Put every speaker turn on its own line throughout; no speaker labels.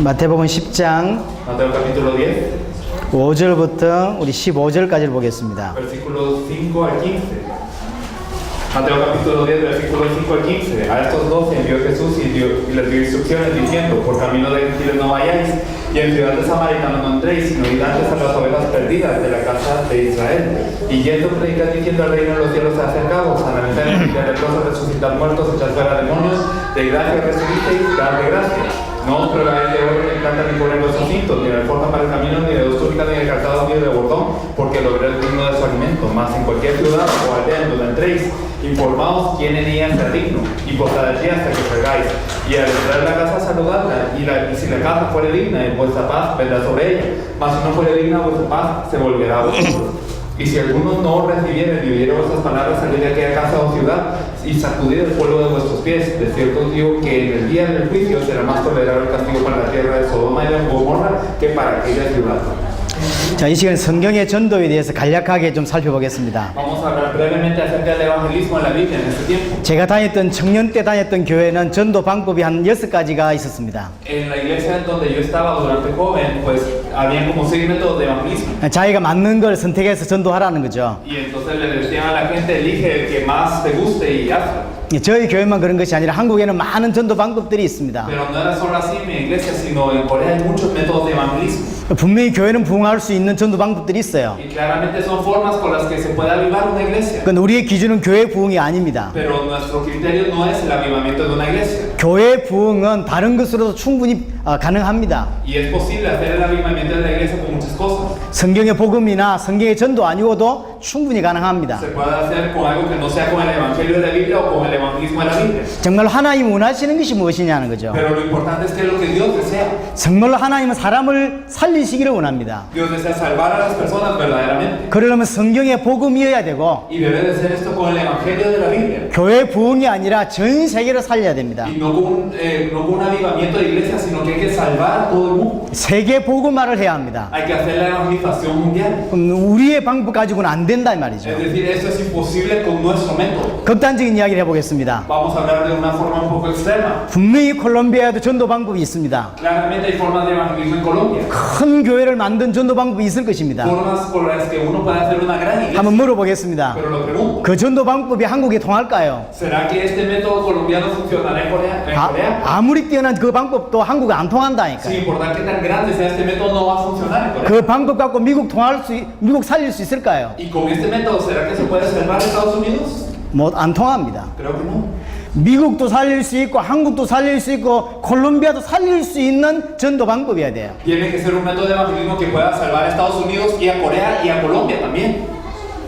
마태복음 10장
Mateo capítulo 10,
5절부터 우리 15절까지를 보겠습니다.
versículos 5 al 15. Mateo capítulo 10, versículos 5 al 15. A estos dos envió Jesús y les dio instrucciones diciendo: por camino de gentiles no vayáis, y en ciudad de Samaritana no entréis, sino id antes a las ovejas perdidas de la casa de Israel. Y yendo predicad diciendo: el reino de los cielos se ha acercado, sanar enfermos, limpiar leprosos, resucitar muertos, echar fuera demonios, de gracia recibisteis, dad de gracia. No os proveáis de oro, ni plata, ni cobre en vuestros cintos, ni de alforja para el camino, ni de dos túnicas, ni de calzado, ni de bordón, porque el obrero es digno de su alimento. Mas en cualquier ciudad o aldea en donde entréis, informaos quién en ella sea digno, y posad allí hasta que salgáis. Y al entrar en la casa, saludadla, y si la casa fuere digna, vuestra paz vendrá sobre ella. Mas si no fuere digna, vuestra paz se volverá a vosotros. Y si alguno no recibiere ni oyere vuestras palabras, salid de aquella casa o ciudad y sacudid el polvo de vuestros pies. De cierto os digo que en el día del juicio será más tolerable el castigo para la tierra de Sodoma y de Gomorra que para aquella ciudad.
자, 이 시간 성경의 전도에 대해서 간략하게 좀 살펴보겠습니다.
Vamos a hablar brevemente acerca del evangelismo en la Biblia en este tiempo.
제가 다녔던 청년 때 다녔던 교회는 전도 방법이 한 6가지가 있었습니다.
En la iglesia en donde yo estaba durante joven, pues había como 6 métodos de evangelismo.
자기가 맞는 걸 선택해서 전도하라는 거죠.
Y entonces le decían a la gente: elige el que más te guste y hazlo.
저희 교회만 그런 것이 아니라 한국에는 많은 전도 방법들이 있습니다.
Pero no era solo así en mi iglesia, sino en Corea hay muchos métodos de evangelismo.
분명히 교회는 부흥할 수 있는 전도 방법들이 있어요.
Y claramente son formas con las que se puede avivar una iglesia.
그런데 우리의 기준은 교회 부흥이 아닙니다.
Pero nuestro criterio no es el avivamiento de una iglesia.
교회 부흥은 다른 것으로도 충분히 가능합니다.
Y es posible hacer el avivamiento de la iglesia con muchas cosas.
성경의 복음이나 성경의 전도 아니고도 충분히 가능합니다.
Se puede hacer con algo que no sea con el evangelio de la Biblia o con el evangelismo de la Biblia.
정말 하나님 원하시는 것이 무엇이냐는 거죠.
Pero lo importante es que es lo que Dios desea.
정말로 하나님은 사람을 살리시기를 원합니다.
Dios desea salvar a las personas verdaderamente.
그러려면 성경의 복음이어야 되고
Y debe de ser esto con el evangelio de la Biblia.
교회 부흥이 아니라 전 세계를 살려야 됩니다.
Y no con un avivamiento de iglesia, sino que hay que salvar a todo el mundo.
세계 복음화를 해야 합니다.
Hay que hacer la evangelización mundial.
우리의 방법 가지고는 안 된다 이 말이죠.
Es decir, esto es imposible con nuestro método.
극단적인 이야기를 해보겠습니다.
Vamos a hablar de una forma un poco extrema.
분명히 콜롬비아에도 전도 방법이 있습니다.
Claramente hay formas de evangelismo en Colombia.
큰 교회를 만든 전도 방법이 있을 것입니다.
Formas por las que uno puede hacer una gran iglesia.
한번 물어보겠습니다.
Pero lo pregunto,
그 전도 방법이 한국에 통할까요?
¿será que este método colombiano funcionará en Corea?
아무리 뛰어난 그 방법도 한국에 안
Sin
통한다니까요.
importar qué tan grande sea este método, no va a funcionar en Corea.
그 방법 갖고 미국 살릴 수 있을까요?
Y con este método, ¿será que se puede salvar Estados Unidos?
안 통합니다.
Creo que no.
미국도 살릴 수 있고 한국도 살릴 수 있고 콜롬비아도 살릴 수 있는 전도 방법이어야 돼요.
Tiene que ser un método de evangelismo que pueda salvar a Estados Unidos y a Corea y a Colombia también.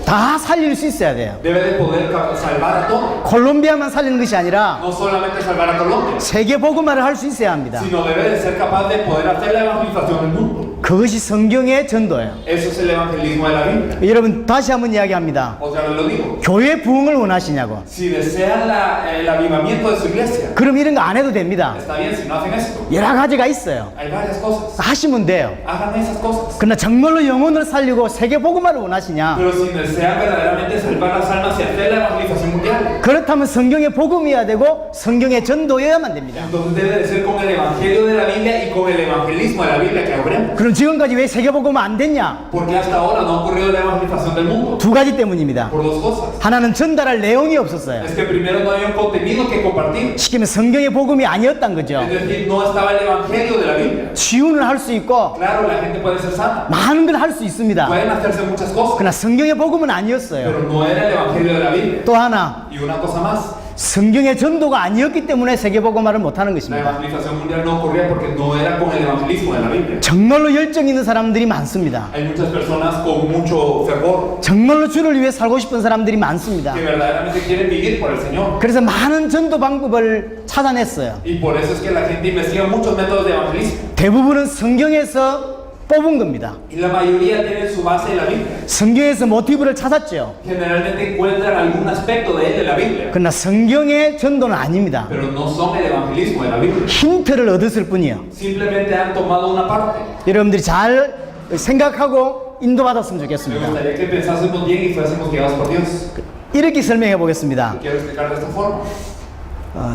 다 살릴 수 있어야 돼요.
Debe de poder salvar a todos.
콜롬비아만 살리는 것이 아니라
No solamente salvar a Colombia,
세계 복음화를 할 수 있어야 합니다.
sino debe de ser capaz de poder hacer la evangelización del mundo.
그것이 성경의 전도예요.
Eso es el evangelismo de la Biblia.
여러분 다시 한번 이야기합니다.
Otra vez lo digo.
교회 부흥을 원하시냐고.
Si desean el avivamiento de su iglesia,
그럼 이런 거 안 해도 됩니다.
está bien si no hacen esto.
여러 가지가 있어요.
Hay varias cosas.
하시면 돼요.
Hagan esas cosas.
그러나 정말로 영혼을 살리고 세계 복음화를 원하시냐?
Pero si desean verdaderamente salvar las almas y hacer la evangelización mundial,
그렇다면 성경의 복음이어야 되고 성경의 전도여야만 됩니다.
entonces debe de ser con el evangelio de la Biblia y con el evangelismo de la Biblia que habremos.
그럼 지금까지 왜 세계 복음화 안 됐냐?
Porque hasta ahora no ha ocurrido la evangelización del mundo.
두 가지 때문입니다.
Por dos cosas.
하나는 전달할 내용이 없었어요.
Es que primero no había un contenido que compartir.
시키면 성경의 복음이 아니었단 거죠.
Es decir, no estaba el evangelio de la Biblia.
치유는 할 수 있고
Claro, la gente puede ser sana.
많은 걸 할 수 있습니다.
Pueden hacerse muchas cosas.
그러나 성경의 복음은 아니었어요.
Pero no era el evangelio de la Biblia.
또 하나
Y una cosa más.
성경의 전도가 아니었기 때문에 세계 복음화를 못하는
La
것입니다.
evangelización mundial no ocurría porque no era con el evangelismo de la Biblia.
정말로 열정 있는 사람들이 많습니다.
Hay muchas personas con mucho fervor
정말로 주를 위해 살고 싶은 사람들이 많습니다.
que verdaderamente quieren vivir por el Señor.
그래서 많은 전도 방법을 찾아냈어요.
Y por eso es que la gente investiga muchos métodos de evangelismo.
대부분은 성경에서 뽑은 겁니다.
Y la mayoría tienen su base en la Biblia.
성경에서 모티브를 찾았죠.
Generalmente encuentran algún aspecto de él de la Biblia.
그러나 성경의 전도는 아닙니다.
Pero no son el evangelismo de la Biblia.
힌트를 얻었을 뿐이에요.
Simplemente han tomado una parte.
여러분들이 잘 생각하고 인도받았으면
Me
좋겠습니다.
gustaría que pensásemos bien y fuésemos guiados por Dios.
이렇게 설명해 보겠습니다.
Quiero explicar de esta forma.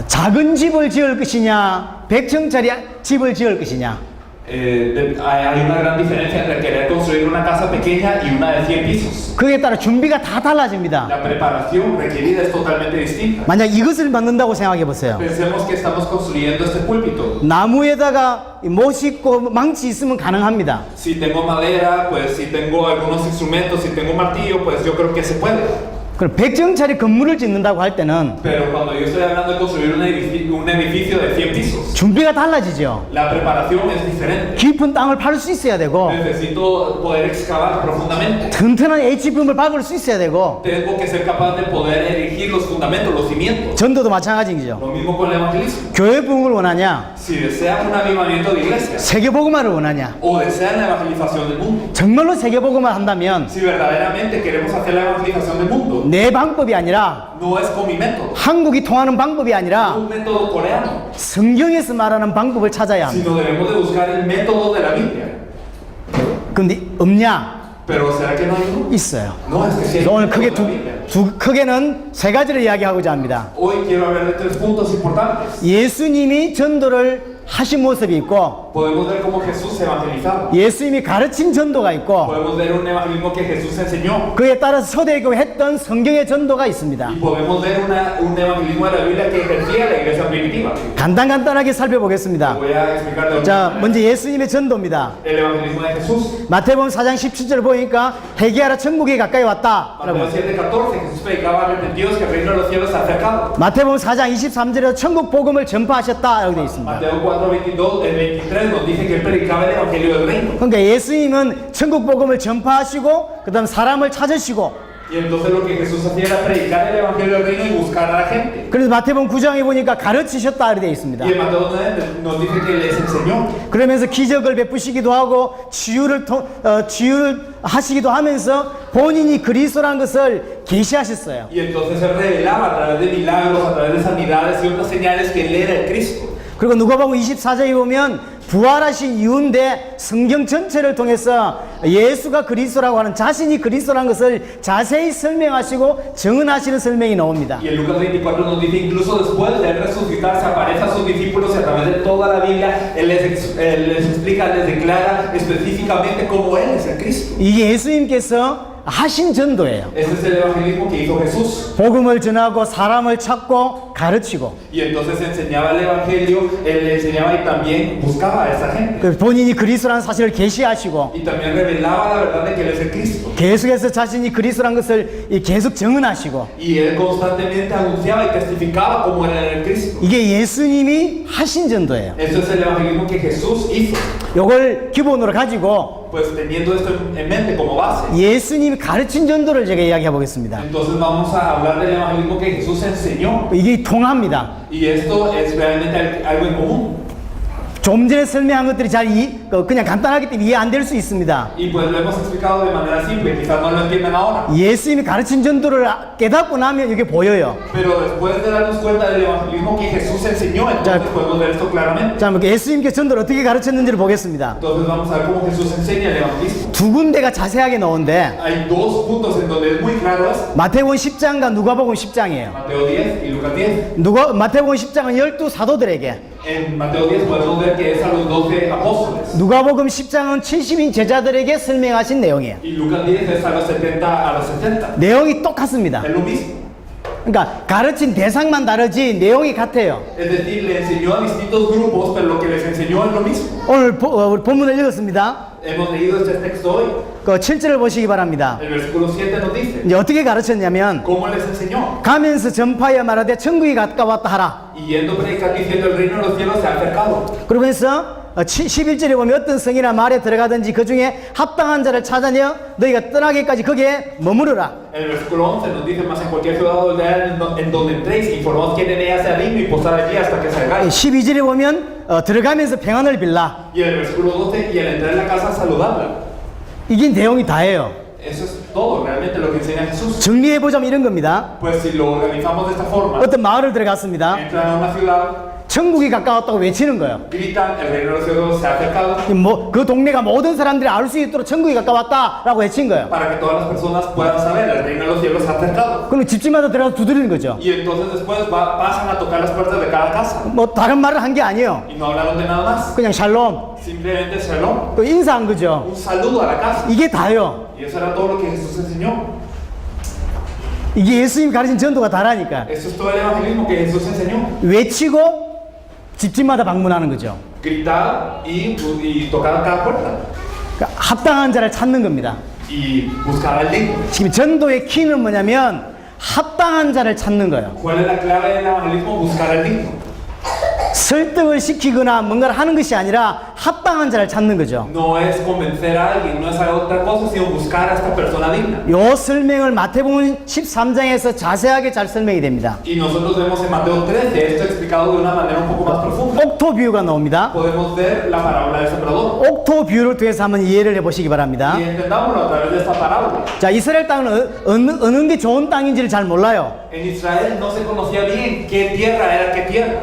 작은 집을 지을 것이냐, 100층짜리 집을 지을 것이냐.
Hay una gran diferencia entre querer construir una casa pequeña y una de 100 pisos.
그에 따라 준비가 다 달라집니다.
La preparación requerida es totalmente distinta.
만약 이것을 만든다고 생각해 보세요.
Pensemos que estamos construyendo este púlpito.
나무에다가 못 싣고 망치 있으면 가능합니다.
Si tengo madera, pues si tengo algunos instrumentos, si tengo un martillo, pues yo creo que se puede.
그럼 100층짜리 건물을 짓는다고 할 때는
Pero cuando yo estoy hablando de construir un edificio de 100 pisos,
준비가 달라지죠.
la preparación es diferente.
깊은 땅을 파를 수 있어야 되고
Necesito poder excavar profundamente.
튼튼한 H빔을 박을 수 있어야 되고
Tengo que ser capaz de poder erigir los fundamentos, los cimientos.
전도도 마찬가지죠.
Lo mismo con el evangelismo.
교회 부흥을 원하냐,
Si desean un avivamiento de iglesia
세계복음화를 원하냐.
o desean la evangelización del mundo,
정말로 세계복음화 한다면
si verdaderamente queremos hacer la evangelización del mundo,
내 방법이 아니라
no es con mi método,
한국이 통하는 방법이
no
아니라
un método coreano,
성경에서 말하는 방법을 찾아야 합니다.
sino debemos de buscar el método de la Biblia.
근데 없냐?
Pero ¿será que no hay uno?
있어요.
No, es que sí hay un
오늘 크게
método de la Biblia.
크게는 세 가지를 이야기하고자 합니다.
Hoy quiero hablar de 3 puntos importantes.
예수님이 전도를 하신 모습이 있고,
Podemos ver cómo Jesús evangelizaba.
예수님이 가르친 전도가 있고,
Podemos ver un evangelismo que Jesús enseñó.
그에 따라서 초대교회 했던 성경의 전도가 있습니다.
Y podemos ver un evangelismo de la Biblia que ejercía la iglesia primitiva.
간단하게 살펴보겠습니다.
Voy a explicar de
자,
una
먼저 예수님의 전도입니다.
el evangelismo de Jesús.
마태복음 4장 17절 보니까 회개하라 천국이 가까이 왔다.
Mateo 7:14, Jesús predicaba arrepentidos que el reino de los cielos se ha acercado.
마태복음 4장 23절에 천국 복음을 전파하셨다. 이렇게 되어 있습니다.
Mateo 4:23 nos dice que él predicaba el evangelio del reino.
그러니까 예수님은 천국 복음을 전파하시고 그다음 사람을 찾으시고,
Y entonces lo que Jesús hacía era predicar el evangelio del reino y buscar a la gente.
그래서 마태복음 9장에 보니까 가르치셨다 이렇게 되어 있습니다.
Y en Mateo 9 nos dice que les enseñó.
그러면서 기적을 베푸시기도 하고 치유를 하시기도 하면서 본인이 그리스도라는 것을 계시하셨어요.
Y entonces se revelaba a través de milagros, a través de sanidades y otras señales que él era el Cristo.
그리고 누가복음 24장에 보면 부활하신 이유인데 성경 전체를 통해서 예수가 그리스도라고 하는, 자신이 그리스도라는 것을 자세히 설명하시고 증언하시는 설명이 나옵니다.
Y en Lucas 24 nos dice, incluso después de él resucitar, se aparece a sus discípulos y a través de toda la Biblia, él les explica, les declara específicamente cómo él es el Cristo.
이게 예수님께서 하신 전도예요.
Ese es el evangelismo que hizo Jesús.
복음을 전하고 사람을 찾고 가르치고,
Y entonces enseñaba el evangelio, él enseñaba y también buscaba a esa gente.
그 본인이 그리스도라는 사실을 계시하시고,
Y también revelaba la verdad de que él es el Cristo.
계속해서 자신이 그리스도라는 것을 계속 증언하시고,
Y él constantemente anunciaba y testificaba cómo él era el Cristo.
이게 예수님이 하신 전도예요.
Eso es el evangelismo que Jesús hizo.
이걸 기본으로 가지고
Pues teniendo esto en mente como base,
예수님이 가르친 전도를 제가 이야기해 보겠습니다.
entonces vamos a hablar del evangelismo que Jesús enseñó.
이게 통합니다.
Y esto es realmente algo en común.
좀 전에 설명한 것들이 그냥 간단하기 때문에 이해 안 될 수 있습니다.
Y pues lo hemos explicado de manera simple, quizás no lo entiendan ahora.
예수님이 가르친 전도를 깨닫고 나면 이게 보여요.
Pero después de darnos cuenta del evangelismo que Jesús enseñó, entonces podemos ver esto claramente.
자, 예수님께 전도를 어떻게 가르쳤는지를 보겠습니다.
Entonces vamos a ver cómo Jesús enseña el evangelismo.
두 군데가 자세하게 나오는데
Hay 2 puntos en donde es muy claro esto.
마태복음 10장과 누가복음 10장이에요.
Mateo 10 y Lucas 10.
마태복음 10장은 12 사도들에게,
En Mateo 10 podemos ver que es a los 12 apóstoles.
누가복음 10장은 70인 제자들에게 설명하신 내용이에요.
Y Lucas 10 es a los 70.
내용이 똑같습니다.
Es lo mismo.
그러니까 가르친 대상만 다르지 내용이 같아요.
Es decir, le enseñó a distintos grupos, pero lo que les enseñó es lo mismo.
오늘 본문을 읽었습니다.
Hemos leído este texto hoy.
그 7절을 보시기 바랍니다.
El versículo 7 nos dice
이제 어떻게 가르쳤냐면,
cómo les enseñó.
가면서 전파하여 말하되 천국이 가까웠다 하라.
Y yendo predicar diciendo el reino de los cielos se ha acercado.
그러면서 11절에 보면 어떤 성이나 말에 들어가든지 그 중에 합당한 자를 찾아내 너희가 떠나기까지 거기에 머무르라.
El versículo 11 nos dice, más en cualquier ciudad o aldea en donde entréis, informaos quién en ella sea digno y posar allí hasta que salgáis.
12절에 보면 들어가면서 평안을 빌라.
Y el versículo 12, y al entrar en la casa saludarla.
이게 내용이 다예요.
Eso es todo realmente lo que enseña Jesús.
정리해보자면 이런 겁니다.
Pues si lo organizamos de esta forma,
어떤 마을을 들어갔습니다.
entran a una ciudad,
천국이 가까웠다고 외치는 거예요.
gritan, el reino de los cielos se ha acercado,
그 동네가 모든 사람들이 알 수 있도록 천국이 가까웠다라고 외친 거예요.
para que todas las personas puedan saber, el reino de los cielos se ha acercado.
그럼 집집마다 들어가서 두드리는 거죠.
Y entonces después pasan a tocar las puertas de cada casa.
뭐 다른 말을 한 게 아니에요.
Y no hablaron de nada más.
그냥 샬롬,
Simplemente shalom,
또 인사한 거죠.
un saludo a la casa.
이게 다요.
Y eso era todo lo que Jesús enseñó.
이게 예수님이 가르친 전도가 다라니까.
Eso es todo el evangelismo que Jesús enseñó.
외치고 집집마다 방문하는 거죠.
Gritar y tocar cada puerta.
그러니까 합당한 자를 찾는 겁니다.
Y buscar al digno.
지금 전도의 키는 뭐냐면 합당한 자를 찾는 거예요.
¿Cuál es la clave del evangelismo? Buscar al digno.
설득을 시키거나 뭔가를 하는 것이 아니라 합당한 자를 찾는 거죠.
No es convencer a alguien, no es otra cosa, sino buscar a esta persona digna.
요 설명을 마태복음 13장에서 자세하게 잘 설명이 됩니다.
Y nosotros vemos en Mateo 13 esto explicado de una manera un poco más profunda.
옥토 비유가 나옵니다.
Podemos ver la parábola del sembrador.
옥토 비유를 통해서 한번 이해를 해보시기 바랍니다.
Y entendámoslo a través de esta parábola.
자, 이스라엘 땅은 어느 게 좋은 땅인지를 잘 몰라요.
En Israel no se conocía bien qué tierra era qué tierra.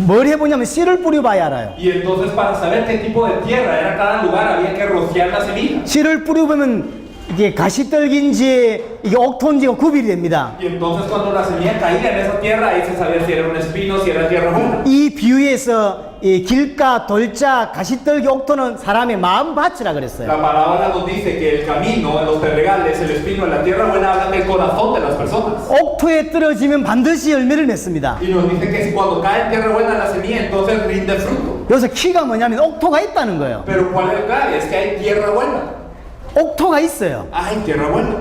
뭘 해보냐면 씨를 뿌려봐야 알아요.
Y entonces para saber qué tipo de tierra era cada lugar había que rociar la semilla.
씨를 뿌려보면 이게 가시떨기인지 이게 옥토인지가 구별이 됩니다.
Y entonces cuando la semilla caía en esa tierra ahí se sabía si era un espino, si era tierra buena.
이 비유에서 이 길가, 돌자, 가시떨기, 옥토는 사람의 마음밭이라 그랬어요.
La parábola nos dice que el camino, los pedregales, el espino, la tierra buena hablan del corazón de las personas.
옥토에 떨어지면 반드시 열매를 맺습니다.
Y nos dice que si cuando cae en tierra buena la semilla, entonces rinde fruto.
여기서 키가 뭐냐면 옥토가 있다는 거예요.
Pero ¿cuál es el clave? Es que hay tierra buena.
옥토가 있어요.
Hay tierra buena.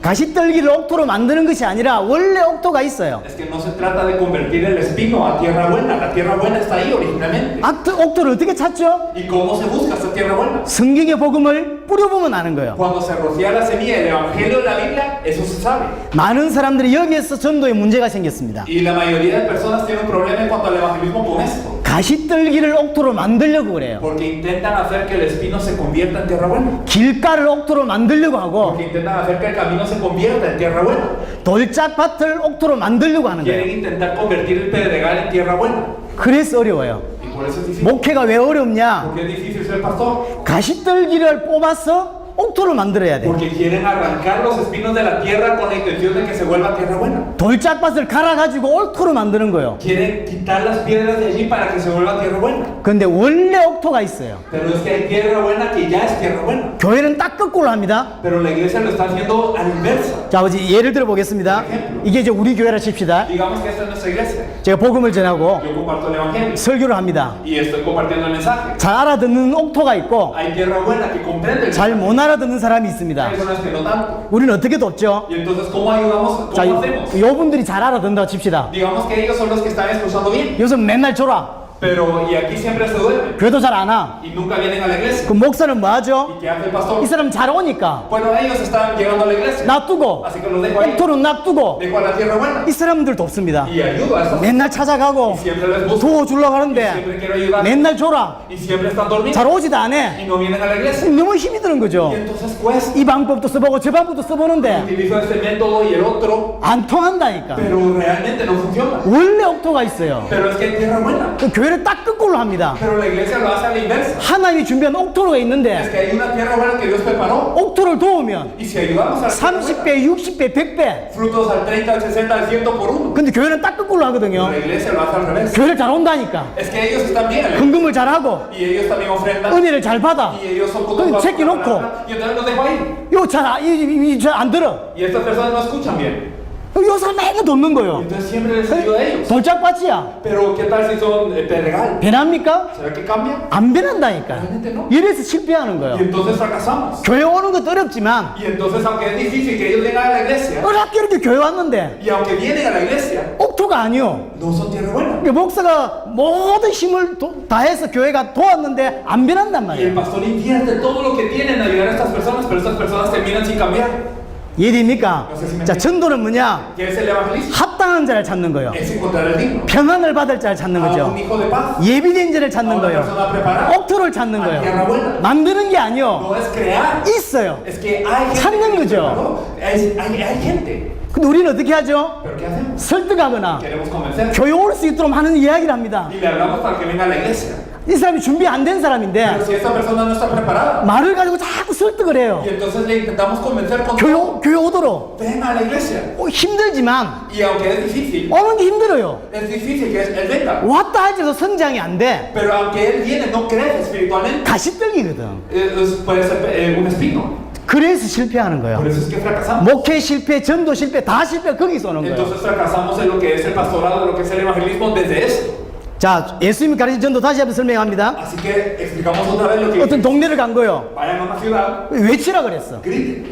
가시떨기를 옥토로 만드는 것이 아니라 원래 옥토가 있어요.
Es que no se trata de convertir el espino a tierra buena. La tierra buena está ahí originalmente.
옥토를 어떻게 찾죠?
¿Y cómo se busca esta tierra buena?
성경의 복음을 뿌려보면 아는 거예요.
Cuando se rocía la semilla del evangelio de la Biblia, eso se sabe.
많은 사람들이 여기에서 전도에 문제가 생겼습니다.
Y la mayoría de personas tienen un problema en cuanto al evangelismo con esto.
가시떨기를 옥토로 만들려고 그래요.
Porque intentan hacer que el espino se convierta en tierra buena.
길가를 옥토로 만들려고 하고
Porque intentan hacer que el camino se convierta en tierra buena.
돌짝밭을 옥토로 만들려고 하는
Quieren
거예요.
intentar convertir el pedregal en tierra buena.
그래서 어려워요.
Y por eso es difícil.
목회가 왜 어렵냐?
¿Por qué es difícil ser pastor?
가시떨기를 뽑아서 옥토를 만들어야 돼.
Porque quieren arrancar los espinos de la tierra con la intención de que se vuelva tierra buena.
돌짝밭을 갈아가지고 옥토로 만드는 거예요.
Quieren quitar las piedras de allí para que se vuelva tierra buena.
근데 원래 옥토가 있어요.
Pero es que hay tierra buena que ya es tierra buena.
교회는 딱 거꾸로 합니다.
Pero la iglesia lo está haciendo a la inversa.
자, 아버지 예를 들어 보겠습니다. 이게 이제 우리 교회라 칩시다.
Digamos que esta es nuestra iglesia.
제가 복음을 전하고
Yo comparto el evangelio
설교를 합니다.
y estoy compartiendo el mensaje.
잘 알아듣는 옥토가 있고
Hay tierra buena que comprende el
잘
mensaje.
못 알아듣는 사람이 있습니다.
Hay personas que no tanto.
우리는 어떻게 돕죠?
Y entonces, ¿cómo ayudamos?
자,
¿Cómo hacemos?
요분들이 잘 알아듣는다고 칩시다.
Digamos que ellos son los que están escuchando bien.
요즘 맨날 졸아.
Pero, y aquí siempre se duermen.
교회도 잘 안 와.
Y nunca vienen a la iglesia.
그 목사는 뭐 하죠?
¿Y qué hace el pastor?
이 사람 잘 오니까
Bueno, ellos están llegando a la iglesia.
놔두고
Así que los dejo ahí.
옥토는 놔두고
Dejo a la tierra buena.
이 사람들 돕습니다.
Y ayudo a estas
맨날 찾아가고
Y siempre les busco.
도와주려고
Y
하는데
siempre quiero ayudar.
맨날 졸아.
Y siempre están dormidos.
잘 오지도 않아.
Y no vienen a la iglesia.
너무 힘이 드는 거죠.
Y entonces, pues,
이 방법도 써보고 저 방법도 써보는데
utilizo este método y el otro.
안 통한다니까.
Pero realmente no funciona.
원래 옥토가 있어요.
Pero es que hay tierra buena.
그 교회를 딱 거꾸로 합니다.
Pero la iglesia lo hace a la inversa.
하나님이 준비한 옥토로가
Es
있는데
que hay una tierra buena que Dios preparó.
옥토를 도우면
Y si ayudamos a la tierra buena,
30배, 60배, 100배.
frutos al 30, al 60, al 100 por uno.
근데 교회는 딱 거꾸로 하거든요.
La iglesia lo hace al revés.
교회를 잘 온다니까.
Es que ellos están bien.
헌금을 잘 하고
Y ellos también ofrendan.
은혜를 잘 받아.
Y ellos son
그럼
conductos
새끼
para
놓고.
la palabra. Y entonces los dejo ahí.
이거 잘안 들어.
Y estas personas no escuchan bien.
요 사람 맨날 돕는
Y
거예요.
entonces siempre les ayuda a ellos.
돌짝밭이야.
Pero ¿qué tal si son pedregal?
변합니까?
¿Será que cambia?
안 변한다니까.
Realmente no.
이래서 실패하는 거예요.
Y entonces fracasamos.
교회 오는 것도 어렵지만
Y entonces, aunque es difícil que ellos vengan a la iglesia,
어렵게 이렇게 교회 왔는데
y aunque vienen a la iglesia,
옥토가 아니요.
no son tierra buena.
그러니까 목사가 모든 힘을 다해서 교회가 도왔는데 안 변한단
Y el
말이에요.
pastor invierte todo lo que tiene en ayudar a estas personas, pero estas personas terminan sin cambiar.
이해됩니까? 자, 전도는 뭐냐?
¿Qué es el evangelismo?
합당한 자를 찾는 거예요.
Es encontrar el digno.
평안을 받을 자를 찾는
A
거죠.
un hijo de paz.
예비된 자를
A
찾는
una
거예요.
persona preparada.
옥토를 찾는
A tierra
거예요.
buena.
만드는 게 아니요.
No es crear.
있어요.
Es que hay gente.
찾는
que
거죠.
preparó. Hay gente.
근데 우리는 어떻게 하죠?
Pero ¿qué ¿qué hacemos?
설득하거나
Queremos convencer.
교회 올 수 있도록 하는 이야기를 합니다.
Y le hablamos para que venga a la iglesia.
이 사람이 준비 안 된
Pero
사람인데
si esta persona no está preparada,
말을 가지고 자꾸 설득을 해요.
y entonces le intentamos convencer con todo,
교회 오도록.
ven a la iglesia.
힘들지만
Y aunque es difícil,
오는 게 힘들어요.
es difícil que él venga.
왔다 할지도 성장이 안 돼.
Pero aunque él viene, no crece espiritualmente.
가시떨기거든.
Puede ser un espino.
그래서 실패하는
Por
거예요.
eso es que fracasamos.
목회 실패, 전도 실패, 다 실패 거기서 오는 거예요.
Entonces fracasamos en lo que es el pastorado, en lo que es el evangelismo desde eso.
자, 예수님이 가르친 전도 다시 한번 설명합니다.
Así que explicamos otra vez lo que
어떤 동네를 간 거예요.
vayan a una ciudad,
외치라 그랬어.
griten.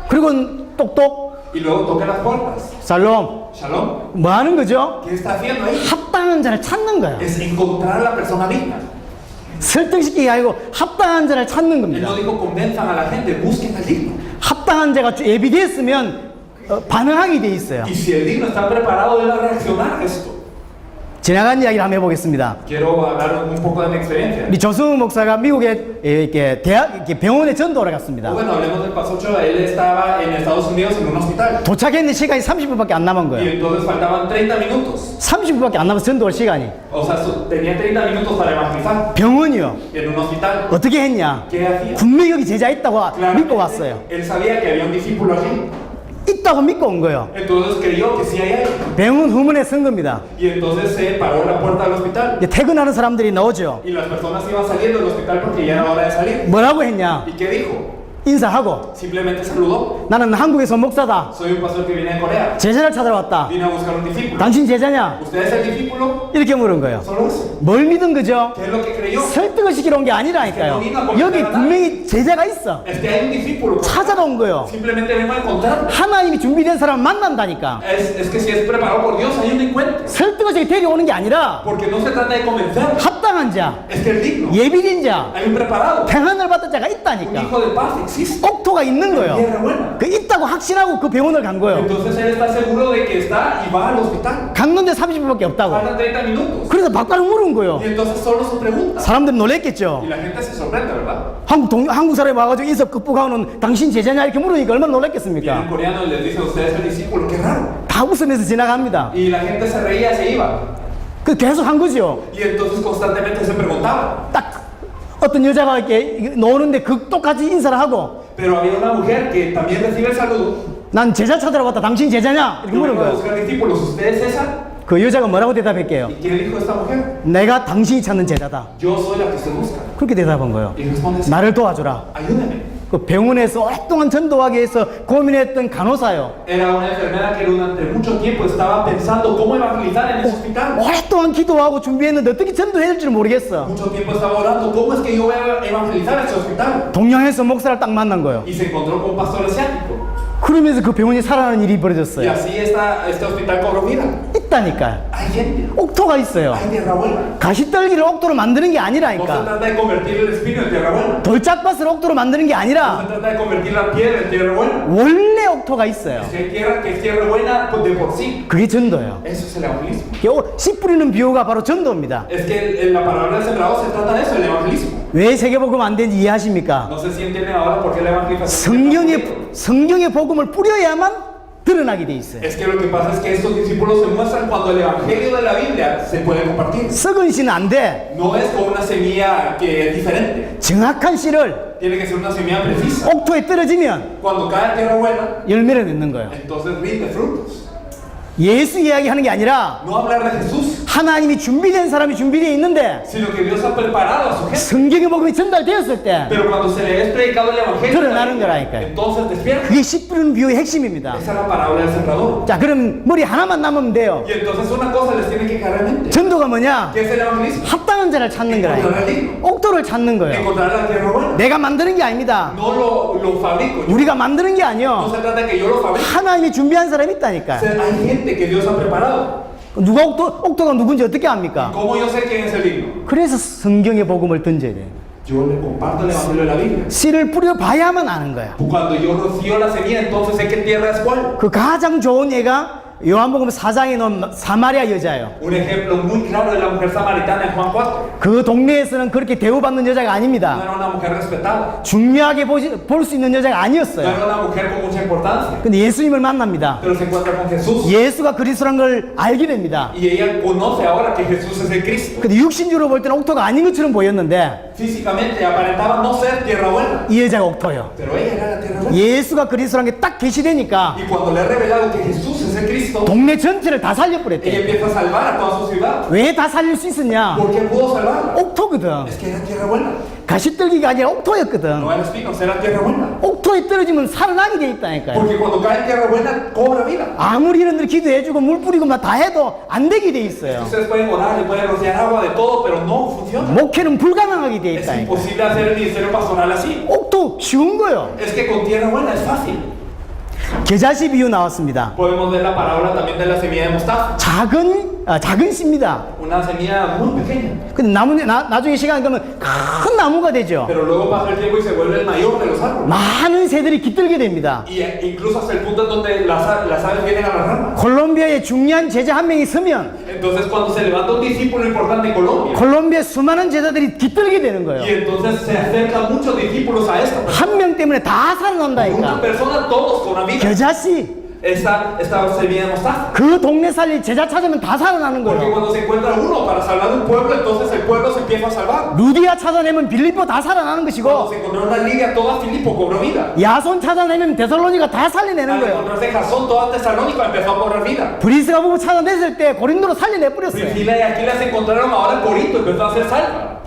그리고 똑똑,
Y luego toquen las puertas.
살롬.
Shalom.
뭐 하는 거죠?
¿Qué está haciendo ahí?
합당한 자를 찾는 거예요.
Es encontrar a la persona digna.
설득시키기 아니고 합당한 자를 찾는
Él
겁니다.
no dijo convenzan a la gente, busquen al digno.
합당한 자가 예비됐으면 반응하게 돼 있어요.
Y si el digno está preparado, él va a reaccionar a esto.
지나간 이야기를 한번 해보겠습니다.
Quiero hablar un poco de mi experiencia.
우리 조승우 목사가 미국에 이렇게 대학 이렇게 병원에 전도를 갔습니다.
Bueno, hablemos del Pastor Ochoa. Él estaba en Estados Unidos en un hospital.
도착했는데 시간이 30분밖에 안 남은
Y
거예요.
entonces faltaban 30 minutos.
30분밖에 안 남아서 전도할 시간이.
O sea, tenía 30 minutos para evangelizar
병원이요.
en un hospital.
어떻게 했냐?
¿Qué hacía?
분명히 여기 제자 있다고 믿고
Claramente,
왔어요.
él sabía que había un discípulo allí.
있다고 믿고 온 거예요.
Entonces creyó que sí hay alguien.
병원 후문에 선 겁니다.
Y entonces se paró en la puerta del hospital.
이제 퇴근하는 사람들이 나오죠.
Y las personas iban saliendo del hospital porque ya era hora de salir.
뭐라고 했냐?
¿Y qué dijo?
인사하고
Simplemente saludó.
나는 한국에서 목사다.
Soy un pastor que viene de Corea.
제자를 찾으러 왔다.
Vine a buscar un discípulo.
당신 제자냐?
¿Usted es el discípulo?
이렇게 물은 거예요.
Solo eso.
뭘 믿은 거죠?
¿Qué es lo que creyó?
설득을 시키러 온 게 아니라니까요. 여기 분명히 제자가 있어.
Es que hay un discípulo.
찾아러 온 거예요.
Simplemente vengo a encontrarlo.
하나님이 준비된 사람 만난다니까.
Es que si es preparado por Dios, hay un encuentro.
설득을 시켜 데려오는 게 아니라
Porque no se trata de convencer.
합당한 자,
Es que el digno.
예비된 자,
Hay un preparado.
평안을 받은 자가
Un
있다니까.
hijo de paz existe.
옥토가 있는 거예요.
Tierra buena.
그 있다고 확신하고 그 병원을 간 거예요.
Entonces él está seguro de que está y va al hospital.
갔는데 30분밖에 없다고.
Faltan 30 minutos.
그래서 바꿔서 물은 거예요.
Y entonces solo se pregunta.
사람들이 놀랬겠죠.
Y la gente se sorprende, ¿verdad?
한국 사람이 와가지고 인석 극복하고는 당신 제자냐 이렇게 물으니까 얼마나
Viene el
놀랐겠습니까?
coreano y les dice, usted es el discípulo, qué raro.
다 웃으면서 지나갑니다.
Y la gente se reía, se iba.
그 계속 한 거죠.
Y entonces constantemente se preguntaba.
딱 어떤 여자가 이렇게 노는데 그 똑같이 인사를 하고
Pero había una mujer que también recibe el saludo.
난 제자 찾으러 왔다. 당신 제자냐? 이렇게
Yo
물은
vengo a
거예요.
buscar discípulos, ¿usted es esa?
그 여자가 뭐라고 대답할게요?
¿Y qué le dijo esta mujer?
내가 당신이 찾는 제자다.
Yo soy la que usted busca.
그렇게 대답한 거예요.
Y responde,
나를 도와주라.
ayúdeme.
그 병원에서 오랫동안 전도하기 위해서 고민했던 간호사요.
Era una enfermera que durante mucho tiempo estaba pensando cómo evangelizar en ese hospital.
오랫동안 기도하고 준비했는데 어떻게 전도해야 될지 모르겠어.
Mucho tiempo estaba orando, ¿cómo es que yo voy a evangelizar en ese hospital?
동양에서 목사를 딱 만난 거예요.
Y se encontró con un pastor asiático.
그러면서 그 병원이 살아나는 일이
Y
벌어졌어요.
así este hospital cobró vida.
있다니까요.
Hay gente,
옥토가 있어요.
hay tierra buena.
가시떨기를 옥토로 만드는 게
No se
아니라니까.
trata de convertir el espino en tierra buena.
돌짝밭을 옥토로 만드는 게
No se
아니라
trata de convertir la piedra en tierra buena.
원래 옥토가 있어요.
Es que hay tierra que es tierra buena de por sí.
그게 전도예요.
Eso es el evangelismo.
씨 뿌리는 비유가 바로 전도입니다.
Es que en la palabra del sembrado se trata de eso, el evangelismo.
왜 세계복음 안 되는지 이해하십니까?
No sé si entienden ahora por qué la evangelización.
성경의 복음을 뿌려야만 드러나게 돼 있어요.
Es que lo que pasa es que estos discípulos se muestran cuando el evangelio de la Biblia se puede compartir.
썩은 씨는 안 돼.
No es con una semilla que es diferente.
정확한 씨를
Tiene que ser una semilla precisa.
옥토에 떨어지면
Cuando cae en tierra buena,
열매를 맺는 거예요.
entonces rinde frutos.
예수 이야기하는 게 아니라
No hablar de Jesús,
하나님이 준비된 사람이 준비되어 있는데
sino que Dios ha preparado a su gente.
성경의 복음이 전달되었을 때
Pero cuando se le es predicado el evangelio,
드러나는 거라니까요.
entonces despierta.
그게 씨 뿌리는 비유의 핵심입니다.
Esa es la parábola del sembrador.
자, 그럼 머리 하나만 남으면 돼요.
Y entonces una cosa les tiene que caer en mente.
전도가 뭐냐?
¿Qué es el evangelismo?
합당한 자를 찾는
Encontrar
거라니까.
el digno.
옥토를 찾는 거예요.
Encontrar la tierra buena.
내가 만드는 게 아닙니다.
No lo fabrico yo.
우리가 만드는 게
No
아니요.
se trata de que yo lo fabrique.
하나님이 준비한 사람이 있다니까요.
Hay gente que Dios ha preparado.
누가 옥토가 누군지 어떻게 압니까?
¿Cómo yo sé quién es el digno?
그래서 성경의 복음을 던져야 돼요.
Yo le comparto el evangelio de la Biblia.
씨를 뿌려봐야만 아는 거야.
Cuando yo rocío la semilla, entonces sé qué tierra es cuál.
그 가장 좋은 애가 요한복음 4장에 나온 사마리아 여자예요.
Un ejemplo muy claro de la mujer samaritana en Juan 4.
그 동네에서는 그렇게 대우받는 여자가
No
아닙니다.
era una mujer respetada.
중요하게 볼 수 있는 여자가
No
아니었어요.
era una mujer con mucha importancia.
근데 예수님을 만납니다.
Pero se encuentra con Jesús.
예수가 그리스도란 걸 알게 됩니다.
Y ella conoce ahora que Jesús es el Cristo.
근데 육신적으로 볼 때는 옥토가 아닌 것처럼 보였는데
Físicamente aparentaba no ser tierra buena.
이 여자가 옥토예요.
Pero ella era la tierra buena.
예수가 그리스도란 게 딱 계시되니까
Y cuando le he revelado que Jesús es el Cristo,
동네 전체를 다
ella
살려버렸대.
empieza a salvar a toda su ciudad.
왜 다 살릴 수 있었냐?
¿Por qué pudo salvarla?
옥토거든.
Es que era tierra buena.
가시떨기가 아니라 옥토였거든.
No era espinos, era tierra buena.
옥토에 떨어지면 살아나게 돼 있다니까요.
Porque cuando cae en tierra buena, cobra vida.
아무리 이런들 기도해주고 물 뿌리고 막 다 해도 안 되게 돼 있어요.
Ustedes pueden orar, le pueden rociar agua de todo, pero no funciona.
목회는 불가능하게 돼
Es
있다니까.
imposible hacer el ministerio pastoral así.
옥토 쉬운 거요.
Es que con tierra buena es fácil.
겨자씨 비유 나왔습니다.
Podemos ver la parábola también de la semilla de mostaza.
작은 씨입니다.
Una semilla muy pequeña.
근데 나중에 시간이 가면 큰 나무가 되죠.
Pero luego pasa el tiempo y se vuelve el mayor de los árboles.
많은 새들이 깃들게 됩니다.
Y incluso hasta el punto en donde las aves vienen a las ramas.
콜롬비아에 중요한 제자 한 명이 서면
Entonces cuando se levanta un discípulo importante en Colombia,
콜롬비아 수많은 제자들이 깃들게 되는
y
거예요.
entonces se acercan muchos discípulos a esta persona.
한 명 때문에 다
Una
살아난다니까.
persona, todos con una vida.
겨자씨
Esta semilla de mostaza.
그 동네 살릴 제자 찾으면 다 살아나는
Porque
거예요.
cuando se encuentra uno para salvar un pueblo, entonces el pueblo se empieza a salvar.
루디아 찾아내면 빌립보 다 살아나는
Cuando
것이고
se encontró una Lidia, toda Filipo cobró vida.
야손 찾아내면 데살로니가 다 살려내는
Al
거예요.
encontrarse Jasón, toda Tesalónica empezó a cobrar vida.
브리스가 부부 찾아냈을 때 고린도로 살려내 뿌렸어요.
Priscila y Aquila se encontraron ahora en Corinto y empezó a ser salva.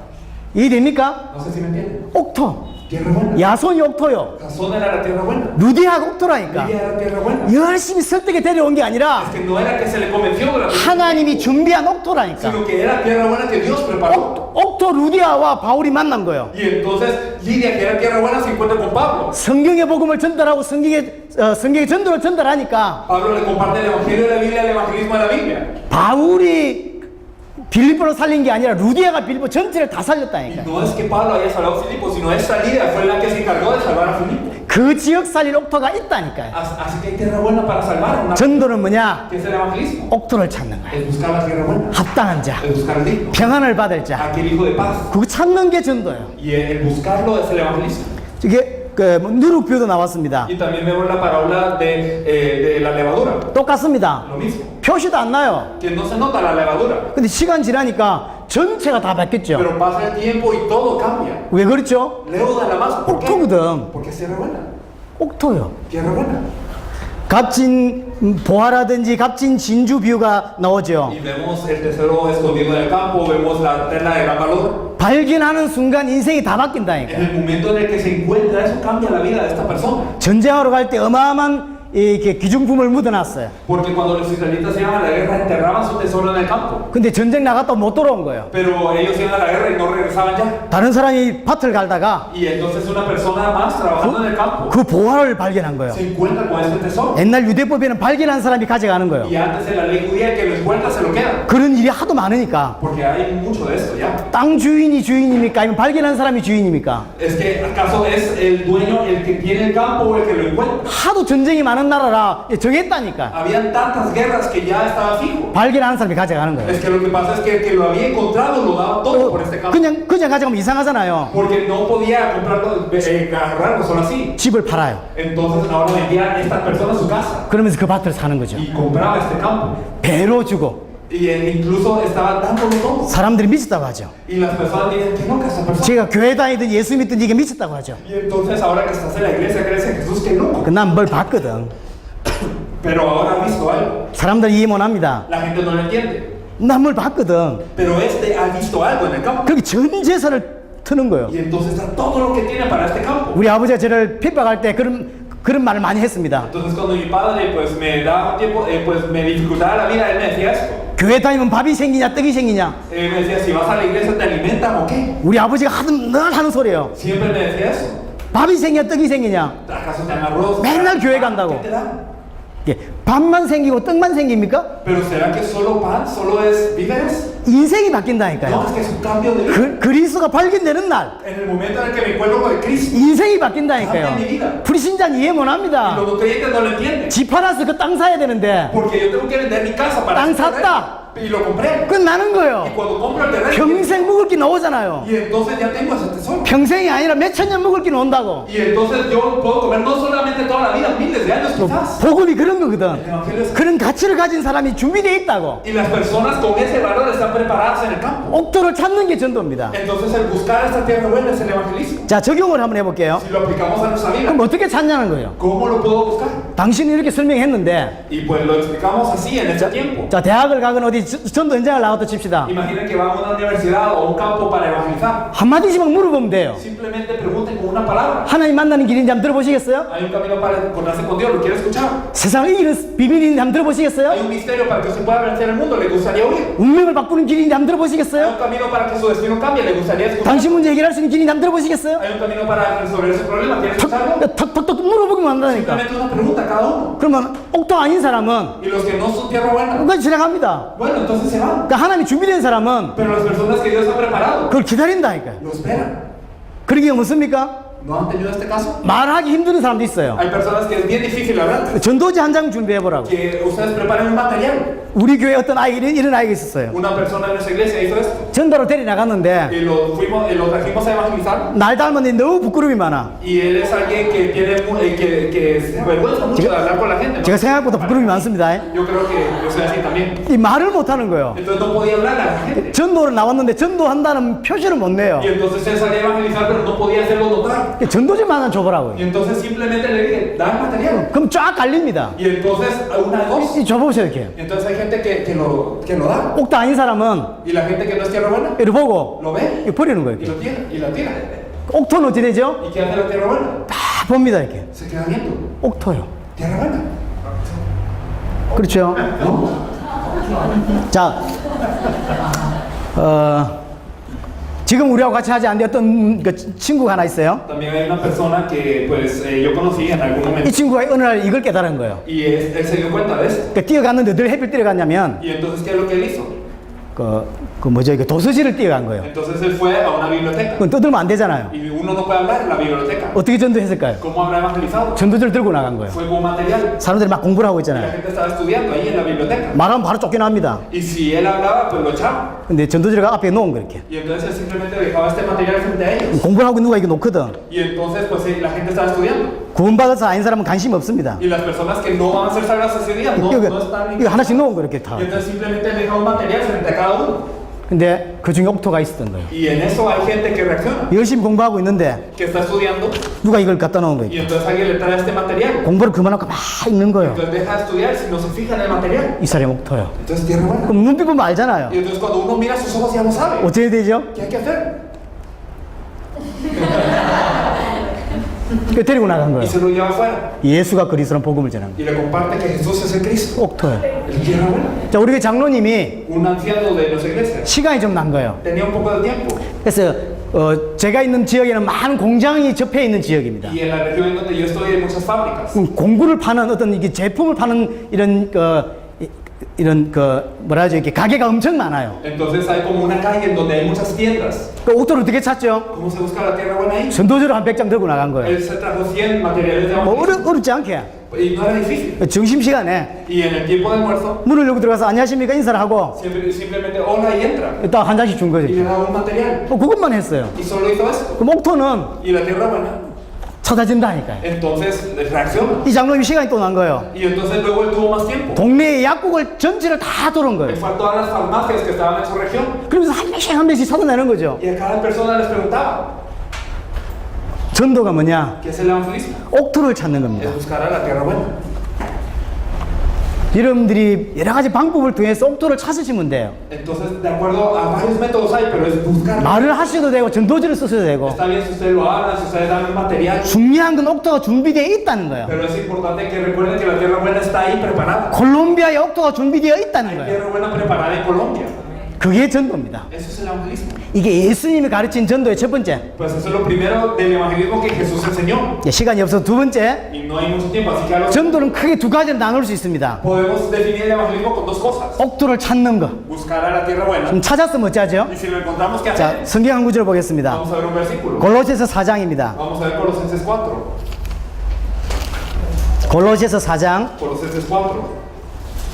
이해됩니까?
No sé si me entienden.
옥토.
Tierra buena.
야손이 옥토요.
Jasón era la tierra buena.
루디아가 옥토라니까.
Lidia era tierra buena.
열심히 설득에 데려온 게 아니라
Es que no era que se le convenció durante
하나님이 준비한 옥토라니까.
sino que era tierra buena que Dios preparó.
옥토 루디아와 바울이 만난 거예요.
Y entonces Lidia, que era tierra buena, se encuentra con Pablo.
성경의 복음을 전달하고 성경의 전도를 전달하니까
Pablo le comparte el evangelio de la Biblia, el evangelismo de la Biblia.
바울이 빌립보를 살린 게 아니라 루디아가 빌립보 전체를 다
Y
살렸다니까.
no es que Pablo haya salvado a Filipo, sino esta Lidia fue la que se encargó de salvar a Filipo.
그 지역 살릴 옥토가 있다니까요.
Así que hay tierra buena para salvar.
전도는 뭐냐?
¿Qué es el evangelismo?
옥토를 찾는 거야.
Es buscar la tierra buena.
합당한 자,
Es buscar el digno.
평안을 받을 자.
Aquel hijo de paz.
그거 찾는 게 전도예요.
Y el buscarlo es el evangelismo.
이게 누룩뷰도 나왔습니다.
Y también vemos la parábola de la levadura.
똑같습니다.
Lo mismo.
표시도 안 나요.
Que no se nota la levadura.
근데 시간 지나니까 전체가 다 바뀌었죠.
Pero pasa el tiempo y todo cambia.
왜 그렇죠?
Leuda la masa. ¿Por qué?
옥토거든.
Porque es tierra buena.
옥토요.
Tierra buena.
값진 보화라든지 값진 진주 뷰가 나오죠.
Y vemos el tesoro escondido en el campo, vemos la tela de gran valor.
발견하는 순간 인생이 다
En
바뀐다니까.
el momento en el que se encuentra eso cambia la vida de esta persona.
전쟁하러 갈 때 어마어마한 이렇게 기중품을 묻어놨어요.
Porque cuando los israelitas iban a la guerra enterraban su tesoro en el campo.
근데 전쟁 나갔다 못 돌아온 거예요.
Pero ellos iban a la guerra y no regresaban ya.
다른 사람이 밭을 갈다가
Y entonces una persona más trabajando en el campo
그 보화를 발견한 거예요.
se encuentra con este tesoro.
옛날 유대법에는 발견한 사람이 가져가는 거예요.
Y antes en la ley judía el que lo encuentra se lo queda.
그런 일이 하도 많으니까
Porque hay mucho de esto ya.
땅 주인이 주인입니까? 아니면 발견한 사람이 주인입니까?
Es que acaso es el dueño el que tiene el campo o el que lo encuentra.
하도 전쟁이 많은 나라라 정했다니까.
Habían tantas guerras que ya estaba fijo.
발견하는 사람이 가져가는 거예요.
Es que lo que pasa es que el que lo había encontrado lo daba todo por este campo.
그냥 가져가면 이상하잖아요.
Porque no podía comprarlo, agarrarlo solo así.
집을 팔아요.
Entonces ahora vendía estas personas su casa
그러면서 그 밭을 사는 거죠.
y compraba este campo.
배로 주고
Y incluso estaba dándolo todo.
사람들이 미쳤다고 하죠.
Y las personas dicen que loca esta persona.
제가 교회 다니든 예수 믿든 이게 미쳤다고 하죠.
Y entonces ahora que estás en la iglesia crees en Jesús que loco.
난 뭘 봤거든.
Pero ahora ha visto algo.
사람들 이해 못합니다.
La gente no lo entiende.
난 뭘 봤거든.
Pero este ha visto algo en el campo.
그렇게 전 재산을 트는 거예요.
Y entonces está todo lo que tiene para este campo.
우리 아버지가 저를 핍박할 때 그런 말을 많이 했습니다.
Entonces cuando mi padre pues me daba un tiempo, pues me dificultaba la vida, él me decía esto.
교회 다니면 밥이 생기냐 떡이 생기냐.
Él me decía, si vas a la iglesia te alimentan o qué.
우리 아버지가 늘 하는 소리예요.
Siempre me decía eso.
밥이 생기냐 떡이 생기냐.
¿Acaso te dan arroz?
맨날 교회 간다고.
¿Qué te dan?
이게 밥만 생기고 떡만 생깁니까?
Pero ¿será que solo pan, solo es víveres?
인생이
No,
바뀐다니까요.
es que es un cambio de vida.
그리스도가 발견되는 날
En el momento en el que me encuentro con el Cristo,
인생이
Cambia mi
바뀐다니까요.
vida.
불신자는 이해
y
못합니다.
los no creyentes no lo entienden.
집 팔아서 그 땅 사야 되는데
Porque yo tengo que vender mi casa para
땅
hacer
샀다.
terreno. Y lo compré.
그건 나는
Y
거예요.
cuando compro el terreno,
평생 먹을 게 나오잖아요.
y entonces ya tengo ese tesoro.
평생이 아니라 몇 천 년 먹을 게 나온다고.
Y entonces yo puedo comer no solamente toda la vida, miles de años quizás.
복음이 그런
El
거거든.
evangelio es-
그런 가치를 가진 사람이 준비되어 있다고.
Y las personas con ese valor están preparadas en el campo.
옥토를 찾는 게 전도입니다.
Entonces el buscar esta tierra buena es el evangelismo.
자, 적용을 한번 해볼게요.
Si lo aplicamos a nuestra vida,
그럼 어떻게 찾냐는 거예요.
¿cómo lo puedo buscar?
당신이 이렇게 설명했는데,
Y pues lo explicamos así en este tiempo.
자, 대학을 가거나 어디 전도 현장을 나왔다 칩시다.
Imaginen que van a una universidad o un campo para evangelizar.
한마디씩만 물어보면 돼요.
Simplemente pregunten con una palabra.
하나님 만나는 길인지 한번 들어보시겠어요?
Hay un camino para encontrarse con Dios, ¿lo quiere escuchar?
세상을 이기는 비밀인지 한번
Hay
들어보시겠어요?
un misterio para que usted pueda vencer el mundo, ¿le gustaría oír?
운명을 바꾸는 길인지 한번
Hay
들어보시겠어요?
un camino para que su destino cambie, ¿le gustaría escuchar?
당신 문제 해결할 수 있는 길인지 한번 들어보시겠어요?
Hay un camino para resolver ese problema, ¿quiere escucharlo?
턱턱턱 물어보기만 한다니까.
Simplemente una pregunta a cada uno.
그러면 옥토 아닌 사람은
Y los que no son tierra buena,
그걸 지나갑니다.
bueno, entonces se van.
그러니까 하나님이 준비된 사람은
Pero las personas que Dios ha preparado,
그걸 기다린다니까요.
lo esperan.
그런 경우 없습니까?
¿No han tenido este caso?
말하기 힘든 사람도 있어요.
Hay personas que es bien difícil hablar.
전도지 한 장 준비해보라고.
Que ustedes preparen un material.
우리 교회 어떤 아이, 이런 아이가 있었어요.
Una persona en nuestra iglesia hizo esto.
전도로 데리 나갔는데
Y lo trajimos a evangelizar.
날 닮았는데 너무 부끄러움이 많아.
Y él es alguien que tiene que se avergüenza mucho de hablar con la gente, ¿no?
제가 생각보다 부끄러움이 많습니다.
Yo creo que yo soy así también.
이 말을 못하는 거예요.
Entonces no podía hablar a la gente.
전도를 나왔는데 전도한다는 표시를 못 내요.
Y entonces él salía a evangelizar, pero no podía hacerlo notar.
전도지만 줘보라고요.
Y entonces simplemente le dije, da el material.
그럼 쫙 갈립니다.
Y entonces una, dos.
이 줘보세요 이렇게.
Entonces hay gente que lo da.
옥도 아닌 사람은
Y la gente que no es tierra buena,
이렇게 보고
lo ve
이거 버리는 거예요.
y
이렇게.
lo tira. Y lo tira.
옥토는 어떻게 되죠?
¿Y qué hace la tierra buena?
다 봅니다 이렇게.
Se queda viendo.
옥토요.
Tierra buena.
그렇죠?
¿No?
자, 지금 우리하고 같이 하지 않는데 어떤 그 친구가 하나 있어요.
También hay una persona que pues yo conocí en algún
이
momento.
친구가 어느 날 이걸 깨달은 거예요.
Y él se dio cuenta de esto.
그러니까 뛰어갔는데 늘 햇빛 뛰어갔냐면
Y entonces, ¿qué es lo que él hizo?
그 뭐죠? 이거 도서실을 뛰어간 거예요.
Entonces él fue a una biblioteca.
그건 떠들면 안 되잖아요.
Y uno no puede hablar en la biblioteca.
어떻게 전도했을까요?
¿Cómo habrá evangelizado?
전도지를 들고 나간 거예요.
Fue con material.
사람들이 막 공부를 하고
Y la
있잖아요.
gente estaba estudiando ahí en la biblioteca.
말하면 바로 쫓겨납니다.
Y si él hablaba, pues lo echaban.
근데 전도지가 앞에 놓은 거 이렇게.
Y entonces él simplemente dejaba este material frente a ellos.
공부를 하고 누가 이거 놓거든.
Y entonces, pues la gente estaba estudiando.
구원받아서 아닌 사람은 관심 없습니다.
Y las personas que no van a ser salvas ese día no están
이거 하나씩 놓은 거 이렇게 다.
Y entonces simplemente deja un material frente a cada uno.
근데 그 중에 옥토가 있었던 거예요.
Y en eso hay gente que reacciona,
열심히 공부하고 있는데
que está estudiando.
누가 이걸 갖다 놓은
Y
거예요.
entonces alguien le trae este material.
공부를 그만하고 막 읽는 거예요.
Entonces deja de estudiar si no se fija en el material.
이 사람이 옥토예요.
Entonces tierra buena.
그럼 눈빛 보면 알잖아요.
Y entonces cuando uno mira sus ojos ya no sabe.
어떻게 되죠?
¿Qué hay que hacer?
그 데리고 나간
Y
거예요.
se lo lleva afuera.
예수가 그리스도는 복음을 전한
Y le comparte que Jesús es el Cristo.
옥토예요.
El tierra buena.
자, 우리 장로님이
Un anciano de nuestra iglesia
시간이 좀 난 거예요.
tenía un poco de tiempo.
그래서 제가 있는 지역에는 많은 공장이 접해 있는 지역입니다.
Y en la región en donde yo estoy hay muchas fábricas.
공구를 파는 어떤 이게 제품을 파는 이런 뭐라 하죠? 이렇게 가게가 엄청 많아요.
Entonces hay como una calle en donde hay muchas tiendas.
그 옥토를 어떻게 찾죠?
¿Cómo se busca la tierra buena ahí?
전도지로 한 100장 들고 나간 거예요.
Él se trajo 100 materiales de
뭐
evangelismo.
어렵지 않게.
Y no era difícil.
점심시간에
Y en el tiempo de almuerzo,
문을 열고 들어가서 안녕하십니까 인사를 하고
simplemente hola y entra.
딱 한 장씩 준
Y le
거죠.
daba un material.
그것만 했어요.
Y solo hizo esto.
그럼 옥토는
Y la tierra buena,
찾아진다니까요.
entonces reacciona.
이 장로님이 시간이 또 난 거예요.
Y entonces luego él tuvo más tiempo.
동네의 약국을 전체를 다 돌은
Él
거예요.
fue a todas las farmacias que estaban en su región.
그러면서 한 명씩 찾아내는 거죠.
Y a cada persona les preguntaba,
전도가 뭐냐?
¿qué es el evangelismo?
옥토를 찾는 겁니다.
Es buscar a la tierra buena.
여러분들이 여러 가지 방법을 통해서 옥토를 찾으시면 돼요.
Entonces, de acuerdo a varios métodos hay, pero es buscar.
말을 하셔도 되고 전도지를 쓰셔도 되고
Está bien si ustedes lo hablan, si ustedes dan un material,
중요한 건 옥토가 준비되어 있다는 거예요.
pero es importante que recuerden que la tierra buena está ahí preparada.
콜롬비아에 옥토가 준비되어 있다는
Hay
거예요.
tierra buena preparada en Colombia.
그게 전도입니다.
Eso es el evangelismo.
이게 예수님이 가르친 전도의 첫 번째.
Pues eso es lo primero del evangelismo que Jesús enseñó.
시간이 없어서 두 번째.
Y no hay mucho tiempo, así que hablo.
전도는 크게 두 가지로 나눌 수 있습니다.
Podemos definir el evangelismo con dos cosas.
옥토를 찾는 거.
Buscar a la tierra buena.
좀 찾았으면 어찌하죠?
Y si lo encontramos, ¿qué
자,
hacer?
성경 한 구절 보겠습니다.
Vamos a ver un versículo.
골로새서 4장입니다.
Vamos a ver Colosenses 4.
골로새서 4장
Colosenses 4.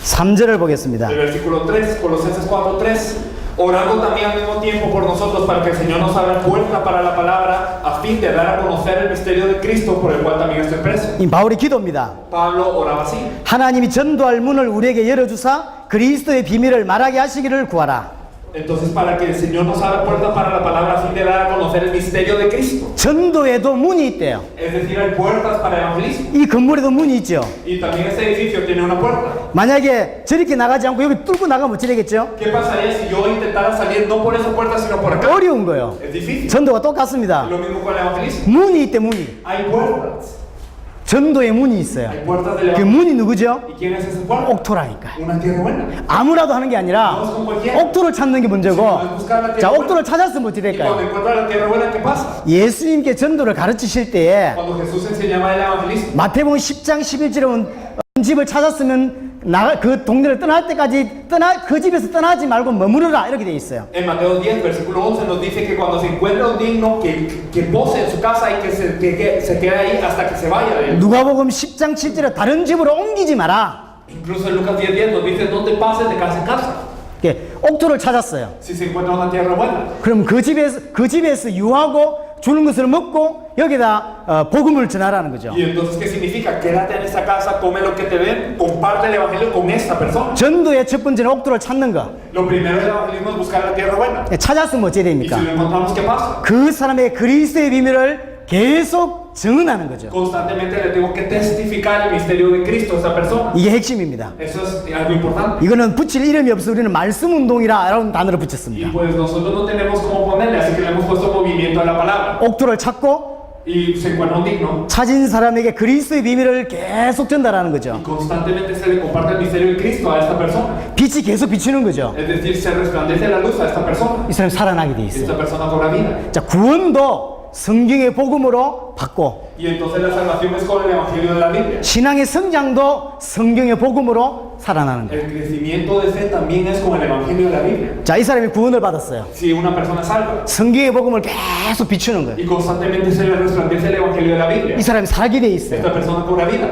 3절을 보겠습니다.
El versículo 3, Colosenses 4, 3. Orando también al mismo tiempo por nosotros para que el Señor nos abra puerta para la palabra a fin de dar a conocer el misterio de Cristo por el cual también estoy preso.
이 바울의 기도입니다.
Pablo oraba así.
하나님이 전도할 문을 우리에게 열어주사 그리스도의 비밀을 말하게 하시기를 구하라.
Entonces, para que el Señor nos abra puerta para la palabra a fin de dar a conocer el misterio de Cristo.
전도에도 문이 있대요.
Es decir, hay puertas para el evangelismo.
이 건물에도 문이 있죠.
Y también este edificio tiene una puerta.
만약에 저렇게 나가지 않고 여기 뚫고 나가면 어찌 되겠죠?
¿Qué pasaría si yo intentara salir no por esa puerta sino por acá?
어려운 거예요.
Es difícil.
전도가 똑같습니다.
Lo mismo con el evangelismo.
문이 있대, 문이.
Hay puertas.
전도에 문이 있어요.
Hay puertas del
그
evangelismo.
문이 누구죠?
¿Y quién es ese puerta?
옥토라니까.
Una tierra buena.
아무라도 하는 게 아니라 옥토를 찾는 게 문제고, 자, 옥토를 찾았으면 어찌
Y cuando
될까요?
encuentra la tierra buena, ¿qué pasa?
예수님께 전도를 가르치실 때에
Cuando Jesús enseñaba el evangelismo.
마태복음 10장 11절에 보면 집을 찾았으면 그 동네를 떠날 때까지 그 집에서 떠나지 말고 머무르라 이렇게 돼 있어요.
En Mateo 10, versículo 11 nos dice que cuando se encuentra un digno que pose en su casa y que se quede ahí hasta que se vaya de él.
누가복음 10장 7절에 다른 집으로 옮기지 마라.
Incluso en Lucas 10:10 nos dice no te pases de casa en casa.
이렇게 옥토를 찾았어요.
Si se encuentra una tierra buena.
그럼 그 집에서 유하고 주는 것을 먹고 여기다 복음을 전하라는 거죠.
Y entonces, ¿qué significa? Quédate en esa casa, come lo que te den, comparte el evangelio con esta persona.
전도의 첫 번째는 옥토를 찾는 거.
Lo primero del evangelismo es buscar la tierra buena.
찾았으면 어찌
Y
됩니까?
si lo encontramos, ¿qué pasa?
그 사람의 그리스도의 비밀을 계속 증언하는 거죠.
Constantemente le tengo que testificar el misterio de Cristo a esa persona.
이게 핵심입니다.
Eso es algo importante.
이거는 붙일 이름이 없어 우리는 말씀 운동이라는 단어를
Y
붙였습니다.
pues nosotros no tenemos cómo ponerle, así que le hemos puesto movimiento a la palabra.
옥토를 찾고
Y se encuentra un digno.
찾은 사람에게 그리스도의 비밀을 계속 전달하는 거죠.
Y constantemente se le comparte el misterio de Cristo a esta persona.
빛이 계속 비추는 거죠.
Es decir, se resplandece la luz a esta persona.
이 사람이 살아나게 돼
Y
있어요.
esta persona cobra vida.
자, 구원도 성경의 복음으로 받고
Y entonces la salvación es con el evangelio de la Biblia.
신앙의 성장도 성경의 복음으로 살아나는 거예요.
El crecimiento de fe también es con el evangelio de la Biblia.
자, 이 사람이 구원을 받았어요.
Si una persona es salva
성경의 복음을 계속 비추는 거예요.
y constantemente se le resplandece el evangelio de la Biblia,
이 사람이 살게 돼 있어요.
esta persona cobra vida.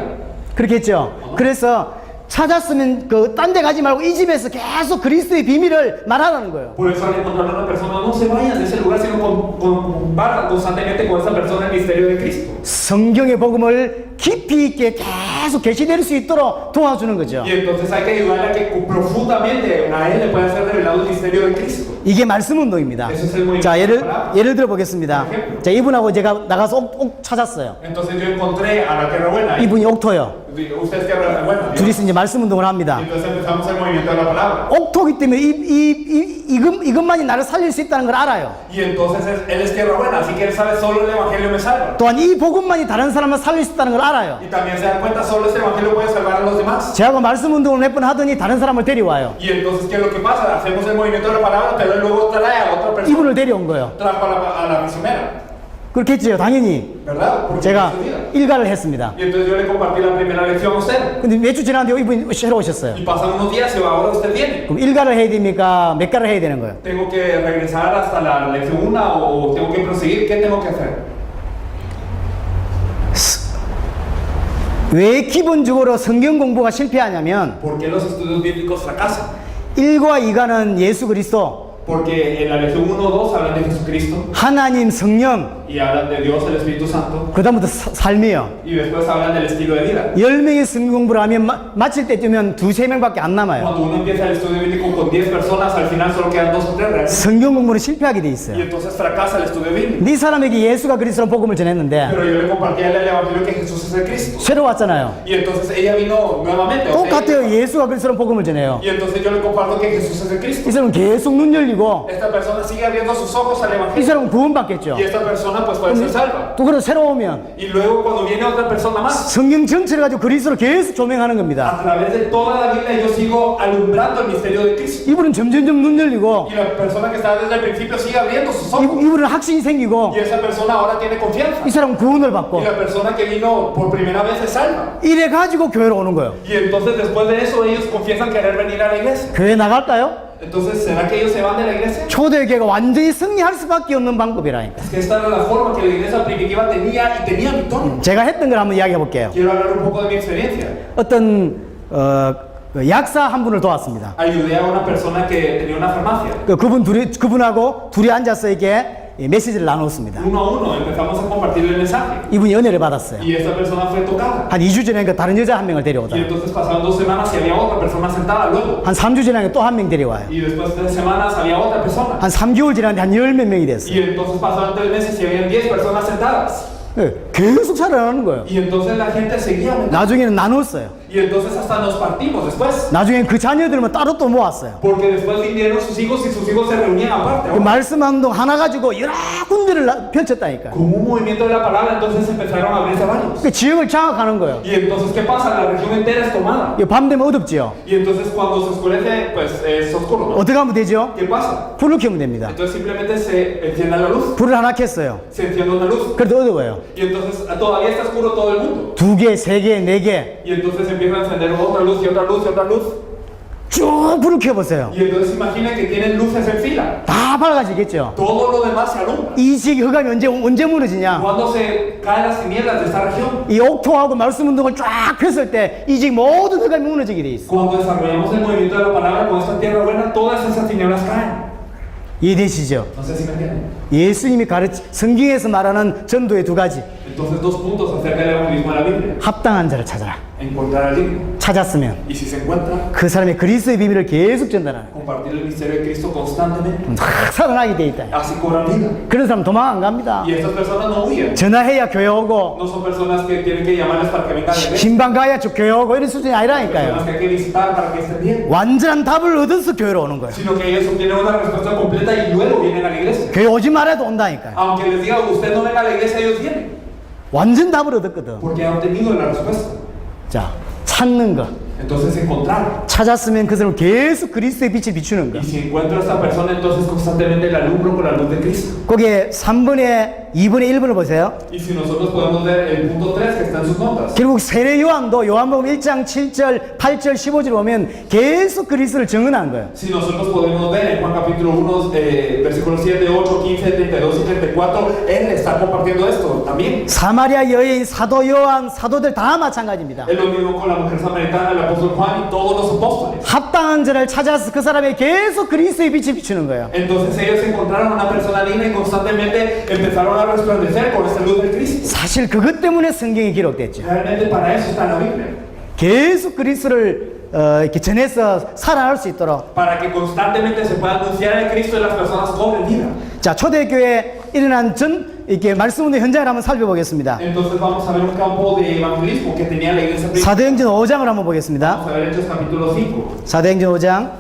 그렇겠죠? 그래서 찾았으면 딴 데 가지 말고 이 집에서 계속 그리스도의 비밀을 말하라는 거예요.
Por eso al encontrar a una persona no se vayan de ese lugar, sino compartan constantemente con esa persona el misterio de Cristo.
성경의 복음을 깊이 있게 계속 계시될 수 있도록 도와주는 거죠.
Y entonces hay que ayudarle a que profundamente a él le pueda ser revelado el misterio de Cristo.
이게 말씀 운동입니다.
Eso es el movimiento
자,
de la
예를
palabra.
들어 보겠습니다. 자, 이분하고 제가 나가서 옥 찾았어요.
Entonces yo encontré a la tierra buena.
이분이 옥토요.
Usted es tierra buena.
둘이서 이제 말씀 운동을 합니다.
Y entonces empezamos el movimiento de la palabra.
옥토기 때문에 이것만이 나를 살릴 수 있다는 걸 알아요.
Y entonces él es tierra buena, así que él sabe solo el evangelio me salva.
또한 이 복음만이 다른 사람을 살릴 수 있다는 걸 알아요.
Y también se dan cuenta solo este evangelio puede salvar a los demás.
제하고 말씀 운동을 몇 번 하더니 다른 사람을 데려와요.
Y entonces, ¿qué es lo que pasa? Hacemos el movimiento de la palabra, pero él luego trae a otra persona.
이분을 데려온 거예요.
Trajo a la misionera,
그렇겠지요, 당연히.
¿verdad? Porque
제가
es su vida.
일가를 했습니다.
Y entonces yo le compartí la primera lección a usted.
근데 몇 주 지났는데 이분이 새로 오셨어요.
Y pasan unos días y ahora usted viene.
그럼 일가를 해야 됩니까? 몇 가를 해야 되는 거예요?
¿Tengo que regresar hasta la lección 1 o tengo que proseguir? ¿Qué tengo que hacer?
왜 기본적으로 성경 공부가 실패하냐면
¿Por qué los estudios bíblicos fracasan?
1과 2가는 예수 그리스도,
Porque en la lección 1 o 2 hablan de Jesucristo
하나님 성령,
y hablan de Dios, el Espíritu Santo,
그 다음부터 삶이에요.
y después hablan del estilo de vida.
10명의 성경 공부를 하면 마칠 때쯤면 2-3명밖에 안 남아요.
Cuando uno empieza el estudio bíblico con 10 personas, al final solo quedan 2 o 3 realmente.
성경 공부는 실패하게 돼
Y
있어요.
entonces fracasa el estudio bíblico.
네 사람에게 예수가 그리스도라는 복음을 전했는데
Pero yo le compartí a él el evangelio que Jesús es el Cristo.
새로 왔잖아요.
Y entonces ella vino nuevamente. o sea,
똑같아요. 예수가 그리스도라는 복음을 전해요.
y entonces yo le comparto que Jesús es el Cristo.
이 사람은 계속 눈 열리고 열리고
esta persona sigue abriendo sus ojos al
이
Evangelio.
사람은 구원받겠죠.
Y esta persona pues puede ser salva.
또 그런 새로 오면
Y luego cuando viene otra persona más,
성경 전체를 가지고 그리스도를 계속 조명하는 겁니다.
a través de toda la Biblia yo sigo alumbrando el misterio de Cristo.
이분은 점점점 눈 열리고
Y la persona que está desde el principio sigue abriendo sus ojos.
이분은 확신이 생기고
Y esa persona ahora tiene confianza.
이 사람은 구원을
Y
받고
la persona que vino por primera vez es salva.
이래 가지고 교회로 오는 거예요.
Y entonces después de eso ellos confiesan querer venir a la iglesia.
교회 나갈까요?
Entonces, ¿será que ellos se van de la iglesia?
초대교회가 완전히 승리할 수밖에 없는 방법이라니까.
Es que esta era la forma que la iglesia primitiva tenía y tenía victoria.
제가 했던 걸 한번 이야기해 볼게요.
Quiero hablar un poco de mi experiencia.
어떤 그 약사 한 분을 도왔습니다.
Ayudé a una persona que tenía una farmacia.
그분하고 둘이 앉아서 이렇게 메시지를 나눴습니다.
Uno a uno empezamos a compartir el mensaje.
이분이 은혜를 받았어요.
Y esta persona fue tocada.
한 2주 전에 그 다른 여자 한 명을 데려오다.
Y entonces pasaron 2 semanas y había otra persona sentada luego.
한 3주 전에 또 한 명 데려와요.
Y después de 3 semanas había otra persona.
한 3개월 지났는데 한 10몇 명이 됐어요.
Y entonces pasaron 3 meses y habían 10 personas sentadas.
계속 살아나는 거예요.
Y entonces la gente seguía aumentando.
나중에는 나눴어요.
Y entonces hasta nos partimos después.
나중엔 그 자녀들만 따로 또 모았어요.
Porque después vinieron sus hijos y sus hijos se reunían aparte.
그 말씀 운동 하나 가지고 여러 군데를 펼쳤다니까.
Como un movimiento de la palabra, entonces empezaron a abrirse varios.
그 지역을 장악하는 거예요.
Y entonces, ¿qué pasa? La región entera es tomada.
밤 되면 어둡지요.
Y entonces cuando se oscurece, pues es oscuro, ¿no?
어떻게 하면 되죠?
¿Qué pasa?
불을 켜면 됩니다.
Entonces simplemente se enciende la luz.
불을 하나 켰어요.
Se enciende una luz.
그래도 어두워요.
Y entonces todavía está oscuro todo el mundo.
2개, 3개, 4개
Y entonces empieza a encender otra luz y otra luz y otra luz.
쭉 불을 켜보세요.
Y entonces imaginen que tienen luces en fila.
다 밝아지겠죠.
Todo lo demás se alumbra.
이 지역이 흑암이 언제 무너지냐?
Cuando se caen las tinieblas de esta región.
이 옥토하고 말씀 운동을 쫙 폈을 때 이 지역 모든 흑암이 무너지게 돼 있어.
Cuando desarrollamos el movimiento de la palabra con esta tierra buena, todas esas tinieblas caen.
이해되시죠?
No sé si me entienden.
예수님이 성경에서 말하는 전도의 2가지.
Entonces, 2 puntos acerca del evangelismo de la Biblia.
합당한 자를 찾아라.
Encontrar al digno.
찾았으면
Y si se encuentra,
그 사람의 그리스도의 비밀을 계속 전달하는 거예요.
compartir el misterio de Cristo constantemente.
확 살아나게 돼 있다.
Así cobran vida.
그런 사람 도망 안 갑니다.
Y estas personas no huyen.
전화해야 교회 오고
No son personas que tienen que llamarles para que vengan a la iglesia.
신방 가야 교회 오고 이런 수준이 아니라니까요.
Personas que hay que visitar para que estén bien.
완전한 답을 얻어서 교회로 오는 거예요.
Sino que ellos obtienen una respuesta completa y luego vienen a la iglesia.
교회 오지 말아도 온다니까요.
Aunque les diga usted no venga a la iglesia, ellos vienen.
완전 답을 얻었거든.
Porque han obtenido la respuesta.
자, 찾는 거.
Entonces encontrar.
찾았으면 그 사람을 계속 그리스도의 빛을 비추는 거.
Y si encuentro a esta persona, entonces constantemente la alumbro con la luz de Cristo.
거기에 3번에 2번에 1번을 보세요.
Y si nosotros podemos ver el punto 3 que está en sus notas.
결국 세례 요한도 요한복음 1장 7절, 8절, 15절 보면 계속 그리스도를 증언한 거예요.
Si nosotros podemos ver en Juan capítulo 1, versículos 7, 8, 15, 32 y 34, él está compartiendo esto también.
사마리아 여인, 사도 요한, 사도들 다 마찬가지입니다.
Es lo mismo con la mujer samaritana, el apóstol Juan y todos los apóstoles.
합당한 자를 찾아서 그 사람에 계속 그리스도의 빛을 비추는 거예요.
Entonces ellos encontraron a una persona digna y constantemente empezaron a resplandecer con esta luz de Cristo.
사실 그것 때문에 성경이 기록됐죠.
Realmente para eso está la Biblia.
계속 그리스도를 이렇게 전해서 살아날 수 있도록.
Para que constantemente se pueda anunciar el Cristo y las personas cobren vida.
자, 초대교회에 일어난 이렇게 말씀 운동 현장을 한번 살펴보겠습니다.
Entonces vamos a ver un campo de evangelismo que tenía la iglesia primitiva.
사도행전 5장을 한번 보겠습니다.
Vamos a ver Hechos capítulo 5.
사도행전 5장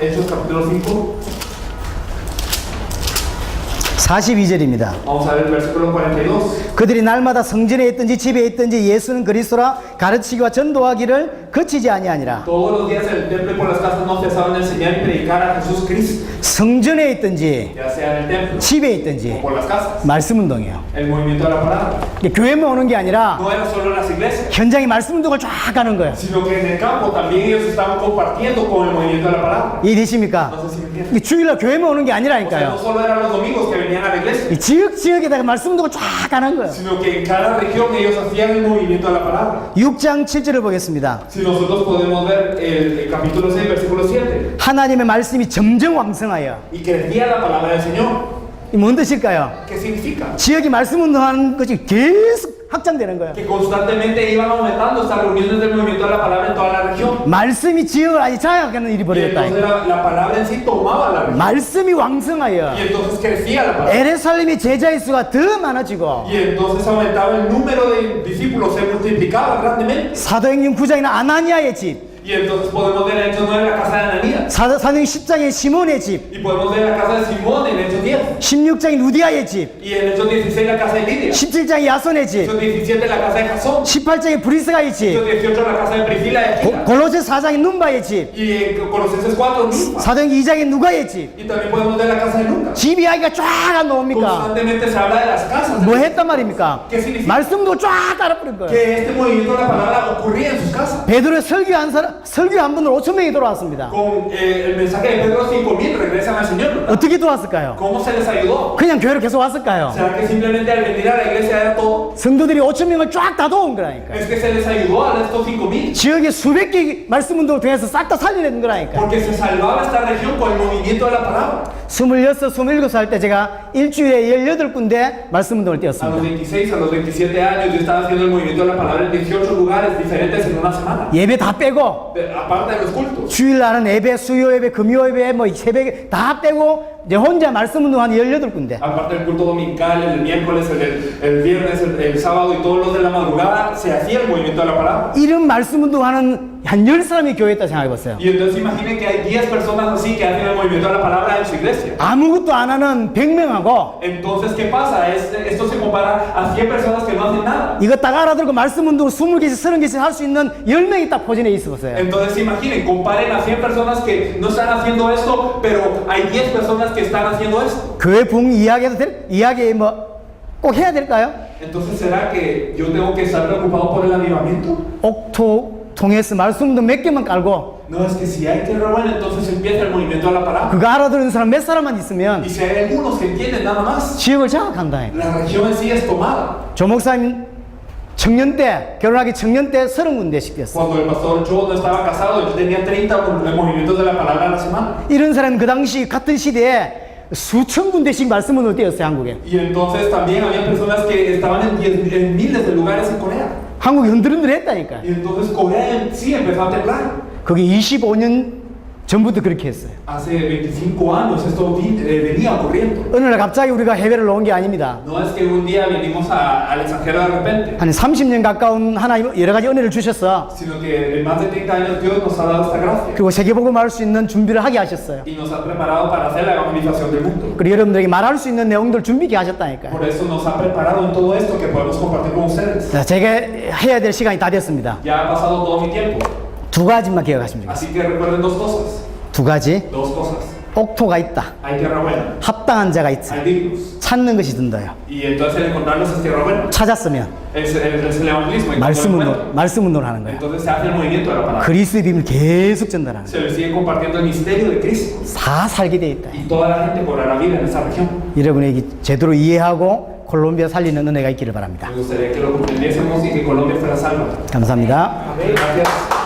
Hechos capítulo 5.
42절입니다.
Vamos a ver el versículo 42.
그들이 날마다 성전에 있든지 집에 있든지 예수는 그리스도라 가르치기와 전도하기를 그치지 아니하니라.
Todos los días en el templo y por las casas no cesaban de enseñar y predicar a Jesús Cristo.
성전에 있든지
Ya sea en el templo
집에
o
있든지
por las casas.
말씀 운동이에요.
El movimiento de la palabra.
교회만 오는 게 아니라
No era solo en las iglesias,
현장에 말씀 운동을 쫙 하는 거예요.
sino que en el campo también ellos estaban compartiendo con el movimiento de la palabra.
이해되십니까?
No sé si me entienden.
주일날 교회만 오는 게
O sea, no
아니라니까요.
solo eran los domingos que venían a la iglesia,
이 지역에다가 말씀 운동을 쫙 하는 거예요.
sino que en cada región ellos hacían el movimiento de la palabra.
6장 7절을 보겠습니다.
Si nosotros podemos ver el capítulo 6, versículo 7.
하나님의 말씀이 점점 왕성하여.
Y crecía la palabra del Señor.
이 뭔 뜻일까요?
¿Qué significa?
지역이 말씀 운동하는 것이 계속 확장되는 거예요.
Que constantemente iban aumentando estas reuniones del movimiento de la palabra en toda la región.
말씀이 지역을 아주 장악하는 일이
Y entonces
벌어졌다.
la palabra en sí tomaba la región.
말씀이 왕성하여
Y entonces crecía la palabra.
에르살렘의 제자의 수가 더 많아지고
Y entonces aumentaba el número de discípulos, se multiplicaba grandemente.
사도행전 9장에는 아나니아의 집,
Y entonces podemos ver en Hechos 9 la casa de Ananías.
사도행 10장의 시몬의 집,
Y podemos ver la casa de Simón en Hechos 10.
16장의 루디아의 집,
Y en Hechos 16 la casa de Lidia.
17장의 야손의 집,
Hechos 17 la casa de Jasón.
18장의 브리스가의 집,
Hechos 18 la casa de Priscila de Aquila.
골로새 4장의 눈바의 집,
Y en Colosenses 4 misma.
사도행 2장의 누가의 집.
Y también podemos ver la casa de Lucas.
집 이야기가 쫙 안 나옵니까?
Constantemente se habla de las casas.
뭐 했단 말입니까?
¿Qué significa?
말씀도 쫙 깔아버린 거예요.
Que este movimiento de la palabra ocurría en sus casas.
베드로의 설교 한 분으로 5천 명이 돌아왔습니다.
Con el mensaje de Pedro 5,000 regresan al Señor.
어떻게 돌아왔을까요?
¿Cómo se les ayudó?
그냥 교회로 계속 왔을까요?
¿Será que simplemente al venir a la iglesia era todo?
성도들이 5천 명을 쫙 다 도운 거라니까.
Es que se les ayudó a estos 5,000.
지역에 수백 개 말씀 운동을 통해서 싹 다 살려내는 거라니까.
Porque se salvaba esta región con el movimiento de la palabra.
26, 27살 때 제가 일주일에 18군데 말씀 운동을
A los
뛰었습니다.
26, a los 27 años yo estaba haciendo el movimiento de la palabra en 18 lugares diferentes en una semana.
예배 다 빼고
Aparte de los cultos.
주일날은 예배, 수요 예배, 금요 예배, 뭐 새벽에 다 빼고 이제 혼자 말씀 운동 한 18군데.
Aparte del culto dominical, el miércoles, el viernes, el sábado y todos los de la madrugada, se hacía el movimiento de la palabra.
이런 말씀 운동하는 한 10사람이 교회에 있다 생각해 보세요.
Y entonces imaginen que hay 10 personas así que hacen el movimiento de la palabra en su iglesia.
아무것도 안 하는 100명하고
Entonces, ¿qué pasa? Esto se compara a 100 personas que no hacen nada.
이거 딱 알아들고 말씀 운동을 20개씩 30개씩 할 수 있는 10명이 딱 포진해 있어 보세요.
Entonces, imaginen, comparen a 100 personas que no están haciendo esto, pero hay 10 personas que están haciendo esto.
교회 붕 이야기 뭐 꼭 해야 될까요?
Entonces, ¿será que yo tengo que estar preocupado por el avivamiento?
옥토 통해서 말씀 운동 몇 개만 깔고
No, es que si hay tierra buena, entonces empieza el movimiento de la palabra.
그거 알아들은 사람 몇 사람만 있으면
Y si hay algunos que entienden nada más,
지역을 장악한다.
la región en sí es tomada.
조 목사님 청년 때 결혼하기 청년 때 30군데씩 됐어.
Cuando el pastor Joe no estaba casado, yo tenía 30 movimientos de la palabra a la semana.
이런 사람은 그 당시 같은 시대에 수천 군데씩 말씀 운동을 뛰었어요 한국에.
Y entonces también había personas que estaban en miles de lugares en Corea.
한국이 흔들흔들했다니까.
Y entonces Corea en sí empezó a temblar.
그게 25년 전부터 그렇게 했어요.
Hace 25 años esto venía ocurriendo.
어느 날 갑자기 우리가 해외를 나온 게 아닙니다.
No es que un día venimos al extranjero de repente,
한 30년 가까운 하나님 여러 가지 은혜를 주셨어.
sino que en más de 30 años Dios nos ha dado esta gracia
그리고 세계복음을 할 수 있는 준비를 하게 하셨어요.
y nos ha preparado para hacer la evangelización del mundo.
그리고 여러분들에게 말할 수 있는 내용들 준비게 하셨다니까.
Por eso nos ha preparado en todo esto que podemos compartir con ustedes.
자, 제가 해야 될 시간이 다 됐습니다.
Ya ha pasado todo mi tiempo,
두 가지만 기억하시면 되겠습니다.
así que recuerden dos cosas.
두 가지.
Dos cosas.
옥토가 있다.
Hay tierra buena,
합당한 자가 있다.
hay dignos.
찾는 것이 든다요.
Y entonces el encontrarlos es tierra buena.
찾았으면
Es el evangelismo. Y
말씀
cuando lo
운동, 말씀 운동을 하는 거예요.
entonces se hace el movimiento de la palabra.
그리스도의 비밀 계속 전달하는 거예요.
Se le sigue compartiendo el misterio de Cristo.
다 살게 돼 있다.
Y toda la gente cobrará vida en esa región.
여러분에게 제대로 이해하고 콜롬비아 살리는 은혜가 있기를 바랍니다.
Me gustaría que lo comprendiésemos y que Colombia fuera salva.
감사합니다.
Amén. Gracias.